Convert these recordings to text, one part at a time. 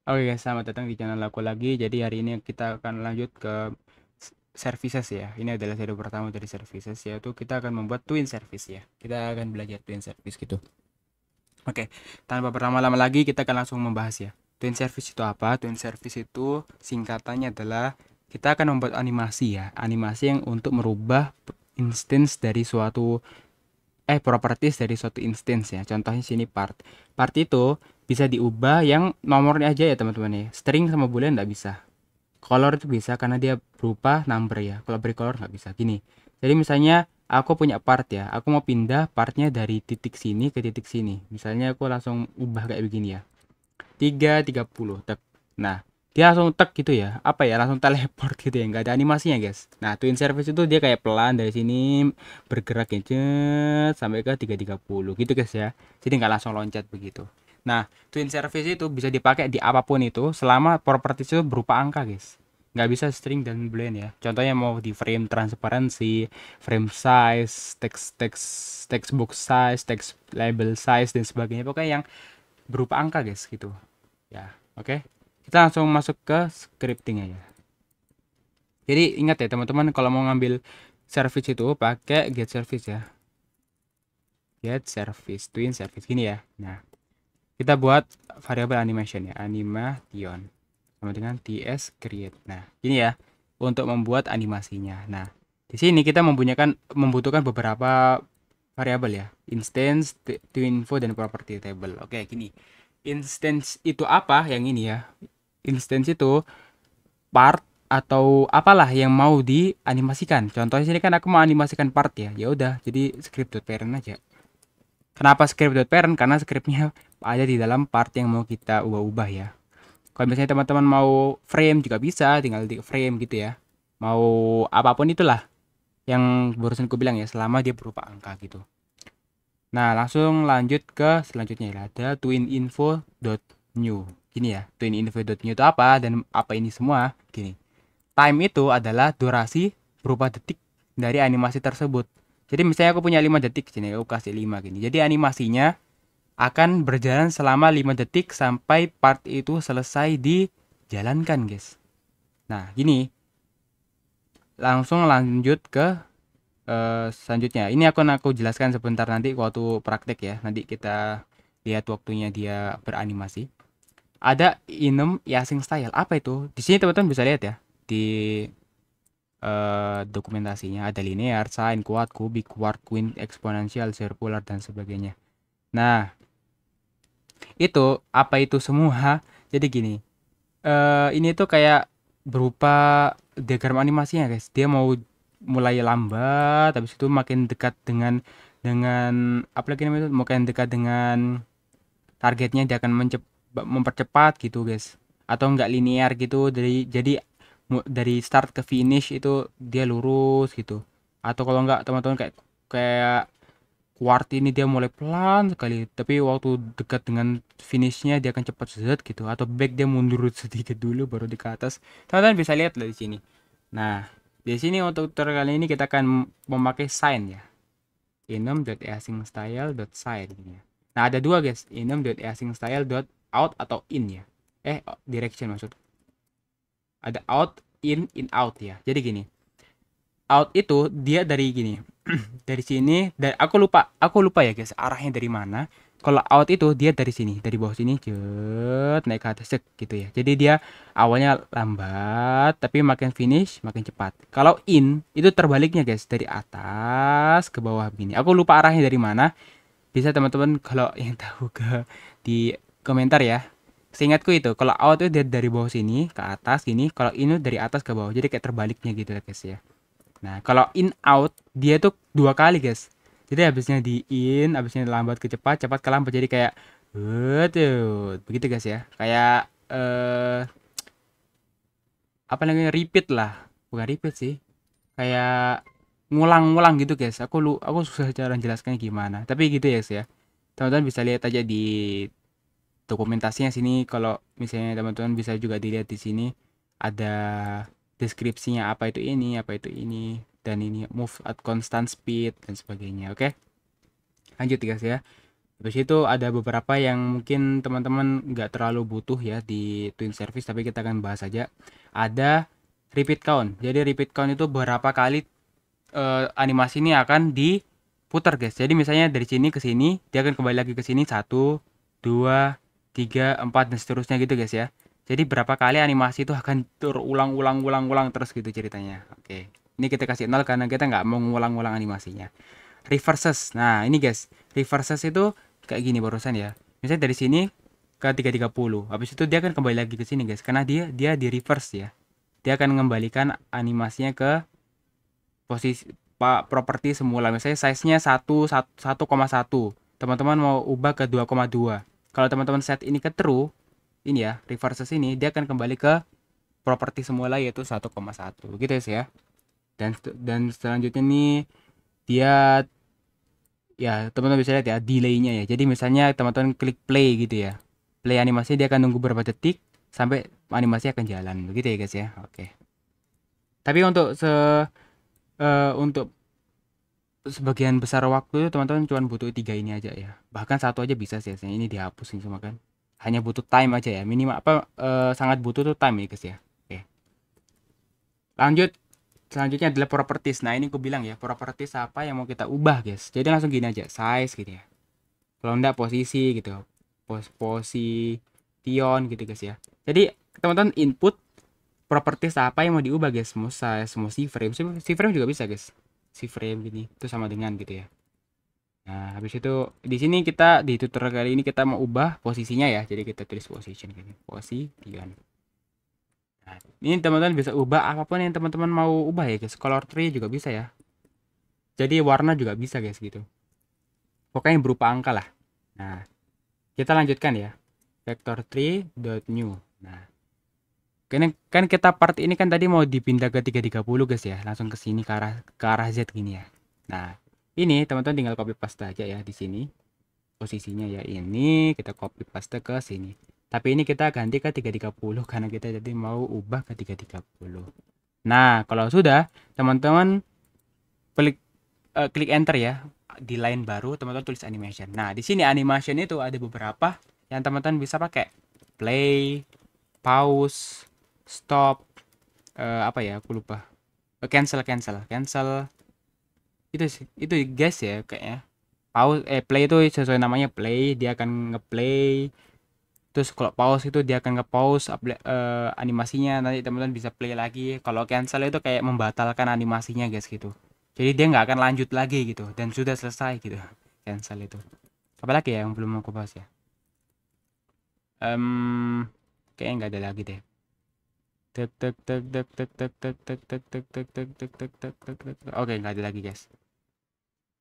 Oke guys, selamat datang di channel aku lagi. Jadi hari ini kita akan lanjut ke services ya. Ini adalah seri pertama dari services, yaitu kita akan membuat twin service ya. Kita akan belajar twin service gitu. Oke, tanpa berlama-lama lagi kita akan langsung membahas ya. Twin service itu apa? Twin service itu singkatannya adalah kita akan membuat animasi ya. Animasi yang untuk merubah instance dari suatu properties dari suatu instance ya. Contohnya sini part. Part itu bisa diubah yang nomornya aja ya teman-teman ya. String sama boolean nggak bisa. Color itu bisa karena dia berupa number ya. Kalau beri color nggak bisa. Gini. Jadi misalnya aku punya part ya. Aku mau pindah partnya dari titik sini ke titik sini. Misalnya aku langsung ubah kayak begini ya. 330 tek. Nah, dia langsung tek gitu ya. Apa ya? Langsung teleport gitu ya. Nggak ada animasinya, guys. Nah, twin service itu dia kayak pelan dari sini bergerak ya sampai ke 330 gitu, guys ya. Jadi nggak langsung loncat begitu. Nah, twin service itu bisa dipakai di apapun itu selama properties itu berupa angka, guys. Nggak bisa string dan boolean ya. Contohnya mau di frame transparency, frame size, text box size, text label size dan sebagainya. Pokoknya yang berupa angka, guys, gitu. Ya, oke. Kita langsung masuk ke scripting aja. Jadi ingat ya teman-teman, kalau mau ngambil service itu pakai get service ya. Get service, twin service gini ya. Nah, kita buat variabel animation ya, animation sama dengan ts create. Nah, ini ya untuk membuat animasinya. Nah, di sini kita membutuhkan beberapa variabel ya. Instance, twin info dan property table. Oke, gini. Instance itu apa? Yang ini ya. Instance itu part atau apalah yang mau dianimasikan. Contohnya sini kan aku mau animasikan part ya. Ya udah, jadi script.parent aja. Kenapa script.parent? Karena scriptnya ada di dalam part yang mau kita ubah-ubah ya. Kalau misalnya teman-teman mau frame juga bisa, tinggal di frame gitu ya. Mau apapun itulah yang barusan aku bilang ya, selama dia berupa angka gitu. Nah, langsung lanjut ke selanjutnya ya. Ada twininfo.new. Gini ya, twininfo.new itu apa dan apa ini semua? Gini. Time itu adalah durasi berupa detik dari animasi tersebut. Jadi misalnya aku punya 5 detik, sini aku kasih 5 gini. Jadi animasinya akan berjalan selama 5 detik sampai part itu selesai dijalankan, guys. Nah, gini. Langsung lanjut ke selanjutnya. Ini akan aku jelaskan sebentar nanti waktu praktek ya. Nanti kita lihat waktunya dia beranimasi. Ada inem yasing style. Apa itu? Di sini teman-teman bisa lihat ya. Di dokumentasinya ada linear, sine, quad, kubik, quart, quint, eksponensial, circular dan sebagainya. Nah, itu apa itu semua? Jadi gini, ini tuh kayak berupa diagram animasinya, guys. Dia mau mulai lambat, habis itu makin dekat dengan apa lagi namanya itu, makin dekat dengan targetnya dia akan mempercepat gitu, guys. Atau enggak linear gitu jadi dari start ke finish itu dia lurus gitu. Atau kalau enggak teman-teman kayak kayak quart ini dia mulai pelan sekali, tapi waktu dekat dengan finishnya dia akan cepat set gitu. Atau back dia mundur sedikit dulu baru di ke atas. Teman-teman bisa lihat lah di sini. Nah, di sini untuk tutorial kali ini kita akan memakai sign ya. Enum.async_style.side ini ya. Nah, ada dua, guys. Enum.async_style.out atau in ya. Direction maksud. Ada out, in out ya. Jadi gini. Out itu dia dari gini. Dari sini, dari aku lupa ya, guys, arahnya dari mana. Kalau out itu dia dari sini, dari bawah sini, cet, naik ke atas gitu ya. Jadi dia awalnya lambat, tapi makin finish makin cepat. Kalau in itu terbaliknya, guys, dari atas ke bawah begini. Aku lupa arahnya dari mana. Bisa teman-teman kalau yang tahu ke di komentar ya. Seingatku itu kalau out itu dari bawah sini ke atas gini, kalau in itu dari atas ke bawah. Jadi kayak terbaliknya gitu ya, guys ya. Nah, kalau in out dia tuh dua kali, guys. Jadi habisnya di in, habisnya lambat ke cepat, cepat ke lambat. Jadi kayak betul. Begitu, guys ya. Kayak apa namanya? Repeat lah. Bukan repeat sih. Kayak ngulang-ngulang gitu, guys. Aku susah cara jelaskannya gimana. Tapi gitu ya, guys ya. Teman-teman bisa lihat aja di dokumentasinya sini. Kalau misalnya teman-teman bisa juga dilihat di sini ada deskripsinya apa itu ini dan ini move at constant speed dan sebagainya. Oke, lanjut, guys ya. Habis itu ada beberapa yang mungkin teman-teman nggak terlalu butuh ya di twin service, tapi kita akan bahas saja. Ada repeat count. Jadi repeat count itu berapa kali animasi ini akan diputar guys. Jadi misalnya dari sini ke sini, dia akan kembali lagi ke sini, 1, 2, 3, 4 dan seterusnya gitu guys ya. Jadi berapa kali animasi itu akan terulang-ulang terus gitu ceritanya. Oke, ini kita kasih 0 karena kita nggak mau ngulang-ulang animasinya. Reverses, nah ini guys, reverses itu kayak gini barusan ya. Misalnya dari sini ke 330, habis itu dia akan kembali lagi ke sini guys, karena dia di reverse ya. Dia akan mengembalikan animasinya ke posisi properti semula. Misalnya size-nya 1,1. Teman-teman mau ubah ke 2,2. Kalau teman-teman set ini ke true, ini ya, reverses ini dia akan kembali ke properti semula yaitu 1,1. Gitu ya. Dan selanjutnya nih dia ya teman-teman bisa lihat ya delay-nya ya. Jadi misalnya teman-teman klik play gitu ya. Play animasi dia akan nunggu beberapa detik sampai animasi akan jalan. Begitu ya guys ya. Oke. Tapi untuk sebagian besar waktu teman-teman cuma butuh 3 ini aja ya. Bahkan satu aja bisa sih. Ini dihapus ini semua kan. Hanya butuh time aja ya. Minimal sangat butuh tuh time ya guys ya. Oke. Lanjut. Selanjutnya adalah properties. Nah, ini aku bilang ya, properties apa yang mau kita ubah, guys. Jadi langsung gini aja, size gitu ya. Kalau enggak posisi gitu. Position gitu guys ya. Jadi teman-teman input properties apa yang mau diubah guys. Mau size, mau C-frame. C-frame juga bisa guys. C-frame gini. Itu sama dengan gitu ya. Nah, habis itu di sini kita di tutorial kali ini kita mau ubah posisinya ya. Jadi kita tulis position gini. Position. Nah, ini teman-teman bisa ubah apapun yang teman-teman mau ubah ya guys. Color tree juga bisa ya. Jadi warna juga bisa guys gitu. Pokoknya berupa angka lah. Nah, kita lanjutkan ya. Vector tree.new. Nah, kan kita part ini kan tadi mau dipindah ke 330 guys ya. Langsung ke sini ke arah Z gini ya. Nah, ini teman-teman tinggal copy paste aja ya di sini. Posisinya ya ini kita copy paste ke sini. Tapi ini kita ganti ke 330 karena kita jadi mau ubah ke 330. Nah, kalau sudah, teman-teman klik enter ya. Di line baru, teman-teman tulis animation. Nah, di sini animation itu ada beberapa yang teman-teman bisa pakai. Play, pause, stop, apa ya? Aku lupa. Cancel. Itu guys ya kayaknya. Pause, play itu sesuai namanya play, dia akan ngeplay. Terus kalau pause itu dia akan nge-pause animasinya, nanti teman-teman bisa play lagi. Kalau cancel itu kayak membatalkan animasinya guys gitu. Jadi dia nggak akan lanjut lagi gitu dan sudah selesai gitu. Cancel itu. Apalagi ya yang belum aku bahas ya. Kayaknya nggak ada lagi deh. Oke, nggak ada lagi guys.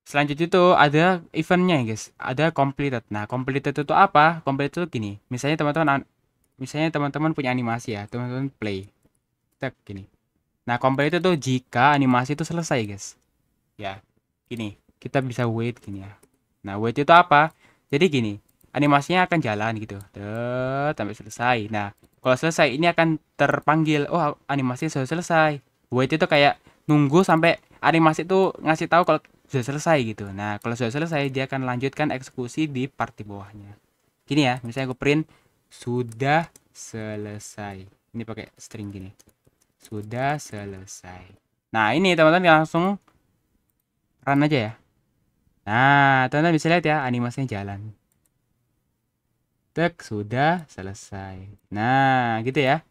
Selanjutnya itu ada eventnya guys, ada completed. Nah, completed itu apa? Completed itu gini. Misalnya teman-teman punya animasi ya, teman-teman play. Tek gini. Nah, completed itu jika animasi itu selesai guys. Ya, gini. Kita bisa wait gini ya. Nah, wait itu apa? Jadi gini, animasinya akan jalan gitu. Sampai selesai. Nah, kalau selesai ini akan terpanggil, oh animasi sudah selesai. Wait itu kayak nunggu sampai animasi itu ngasih tahu kalau sudah selesai gitu. Nah, kalau sudah selesai dia akan lanjutkan eksekusi di part di bawahnya. Gini ya, misalnya aku print sudah selesai. Ini pakai string gini. Sudah selesai. Nah, ini teman-teman langsung run aja ya. Nah, teman-teman bisa lihat ya animasinya jalan. Tek, sudah selesai. Nah, gitu ya.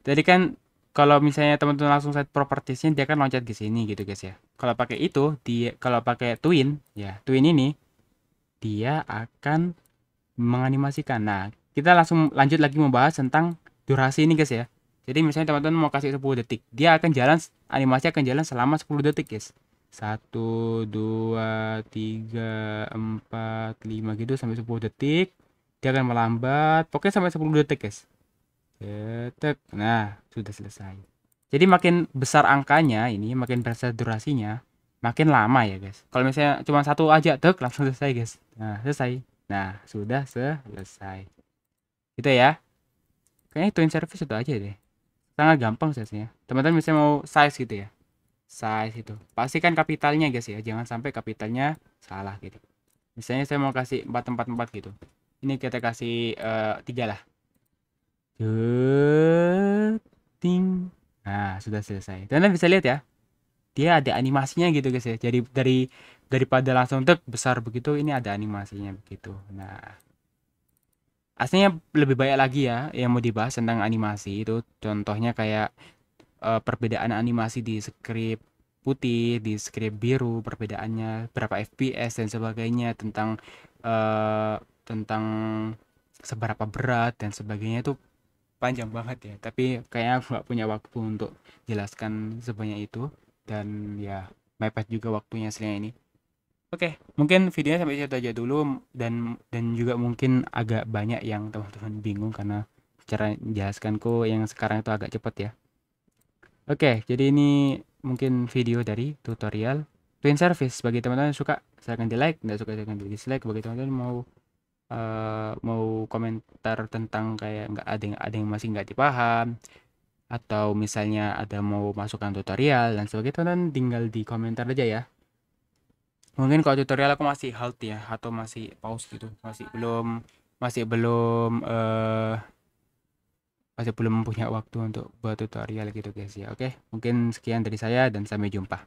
Jadi kan kalau misalnya teman-teman langsung set propertiesnya dia kan loncat ke sini gitu guys ya. Kalau pakai itu, kalau pakai twin, ya twin ini dia akan menganimasikan. Nah, kita langsung lanjut lagi membahas tentang durasi ini guys ya. Jadi misalnya teman-teman mau kasih 10 detik, dia akan jalan, animasi akan jalan selama 10 detik guys. 1, 2, 3, 4, 5 gitu sampai 10 detik. Dia akan melambat, pokoknya sampai 10 detik guys. Detek. Nah, sudah selesai. Jadi makin besar angkanya ini, makin besar durasinya, makin lama ya guys. Kalau misalnya cuma satu aja, tek langsung selesai guys. Nah, selesai. Nah, sudah selesai. Gitu ya. Kayaknya twin service itu aja deh. Sangat gampang sebenarnya. Teman-teman misalnya mau size gitu ya. Size itu. Pastikan kapitalnya guys ya. Jangan sampai kapitalnya salah gitu. Misalnya saya mau kasih 4 4 4 gitu. Ini kita kasih 3 lah. Ting. Nah, sudah selesai. Teman bisa lihat ya, dia ada animasinya gitu guys ya. Jadi daripada langsung tek besar begitu, ini ada animasinya begitu. Nah, aslinya lebih banyak lagi ya yang mau dibahas tentang animasi itu. Contohnya kayak perbedaan animasi di script putih, di script biru, perbedaannya berapa FPS dan sebagainya, eh, tentang seberapa berat dan sebagainya itu panjang banget ya. Tapi kayaknya aku nggak punya waktu untuk jelaskan sebanyak itu, dan ya mepet juga waktunya selain ini. Oke, mungkin videonya sampai situ aja dulu, dan juga mungkin agak banyak yang teman-teman bingung karena cara menjelaskanku yang sekarang itu agak cepat ya. Oke, jadi ini mungkin video dari tutorial Twin Service. Bagi teman-teman yang suka, silahkan di like, nggak suka silahkan di dislike. Bagi teman-teman mau komentar tentang kayak nggak ada yang masih nggak dipaham, atau misalnya ada mau masukan tutorial dan sebagainya, teman-teman tinggal di komentar aja ya. Mungkin kalau tutorial aku masih halt ya, atau masih pause gitu, masih belum punya waktu untuk buat tutorial gitu guys ya. Oke, mungkin sekian dari saya dan sampai jumpa.